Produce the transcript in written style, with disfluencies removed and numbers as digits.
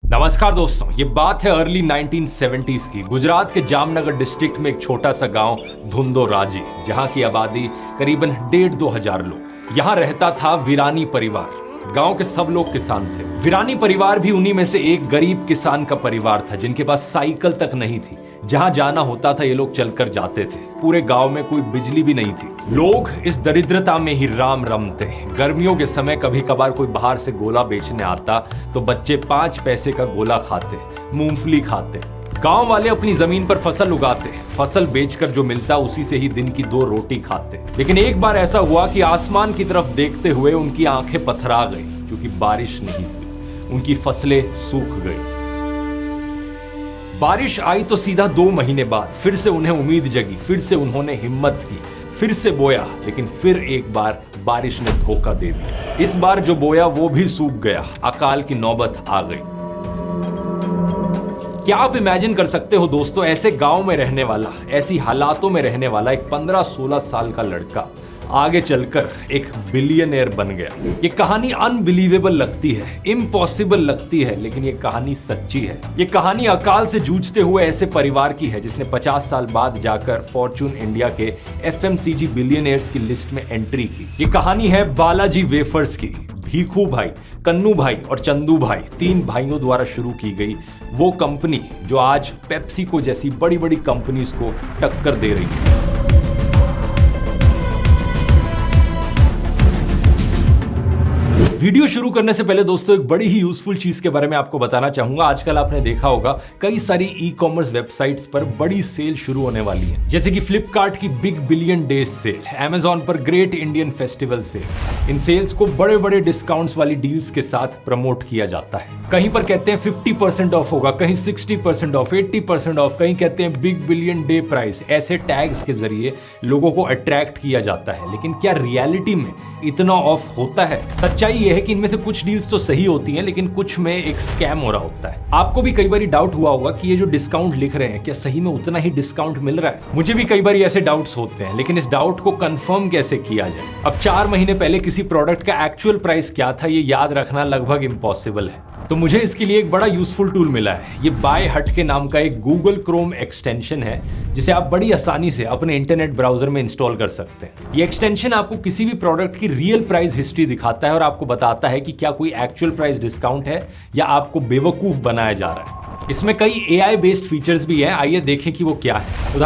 नमस्कार दोस्तों, ये बात है अर्ली 1970s की। गुजरात के जामनगर डिस्ट्रिक्ट में एक छोटा सा गांव धुंधोराजी, जहां की आबादी करीबन 1,500-2 हजार लोग। यहां रहता था वीरानी परिवार। गांव के सब लोग किसान थे। वीरानी परिवार भी उन्हीं में से एक गरीब किसान का परिवार था, जिनके पास साइकिल तक नहीं थी। जहां जाना होता था ये लोग चलकर जाते थे। पूरे गांव में कोई बिजली भी नहीं थी। लोग इस दरिद्रता में ही राम रमते। गर्मियों के समय कभी कभार कोई बाहर से गोला बेचने आता तो बच्चे 5 पैसे का गोला खाते, मूंगफली खाते। गांव वाले अपनी जमीन पर फसल उगाते, फसल बेचकर जो मिलता उसी से ही दिन की 2 रोटी खाते। लेकिन एक बार ऐसा हुआ कि आसमान की तरफ देखते हुए उनकी आंखें पथरा गई, क्योंकि बारिश नहीं हुई। उनकी फसलें सूख गई। बारिश आई तो सीधा 2 महीने बाद फिर से उन्हें उम्मीद जगी। फिर से उन्होंने हिम्मत की, फिर से बोया, लेकिन फिर एक बार बारिश ने धोखा दे दिया। इस बार जो बोया वो भी सूख गया। अकाल की नौबत आ गई। क्या आप इमेजिन कर सकते हो दोस्तों, ऐसे गांव में रहने वाला, ऐसी हालातों में रहने वाला एक 15-16 साल का लड़का आगे चलकर एक बिलियनियर बन गया। ये कहानी अनबिलीवेबल लगती है, इम्पॉसिबल लगती है, लेकिन ये कहानी सच्ची है। ये कहानी अकाल से जूझते हुए ऐसे परिवार की है जिसने 50 साल बाद जाकर फॉर्च्यून इंडिया के FMCG बिलियनियर्स की लिस्ट में एंट्री की। ये कहानी है बालाजी वेफर्स की। भीखू भाई, कन्नू भाई और चंदू भाई, 3 भाइयों द्वारा शुरू की गई वो कंपनी जो आज पेप्सी को जैसी बड़ी बड़ी कंपनीज को टक्कर दे रही है। वीडियो शुरू करने से पहले दोस्तों एक बड़ी ही यूजफुल चीज के बारे में आपको बताना चाहूंगा। आजकल आपने देखा होगा कई सारी ई-कॉमर्स वेबसाइट्स पर बड़ी सेल शुरू होने वाली है, जैसे कि फ्लिपकार्ट की big billion days cell, Amazon पर ग्रेट इंडियन फेस्टिवल सेल। इन सेल्स को बड़े बड़े डिस्काउंट्स वाली डील्स के साथ प्रमोट किया जाता है। कहीं पर कहते हैं 50% ऑफ होगा, कहीं 60% ऑफ, 80% ऑफ, कहीं कहते हैं बिग बिलियन डे प्राइस। ऐसे टैग्स के जरिए लोगों को अट्रैक्ट किया जाता है। लेकिन क्या रियलिटी में इतना ऑफ होता है? सच्चाई यह है कि इनमें से कुछ डील्स तो सही होती हैं, लेकिन कुछ में एक स्कैम हो रहा होता है। आपको भी कई बार डाउट हुआ होगा कि ये जो डिस्काउंट लिख रहे हैं क्या सही में उतना ही डिस्काउंट मिल रहा है? मुझे भी कई बार ऐसे डाउट्स होते हैं, लेकिन इस डाउट को कंफर्म कैसे किया जाए? अब 4 महीने पहले किसी प्रोडक्ट का एक्चुअल प्राइस क्या था ये याद रखना लगभग इम्पॉसिबल है। तो मुझे इसके लिए एक बड़ा यूजफुल टूल मिला है। ये बाय हट के नाम का एक गूगल क्रोम एक्सटेंशन है, जिसे आप बड़ी आसानी से अपने इंटरनेट ब्राउजर में इंस्टॉल कर सकते हैं। ये एक्सटेंशन आपको किसी भी प्रोडक्ट की रियल प्राइस हिस्ट्री दिखाता है और आपको बताता है कि क्या कोई एक्चुअल प्राइस डिस्काउंट है या आपको बेवकूफ बनाया जा रहा है। इसमें कई AI बेस्ड फीचर्स भी हैं। आइए देखें कि वो क्या है।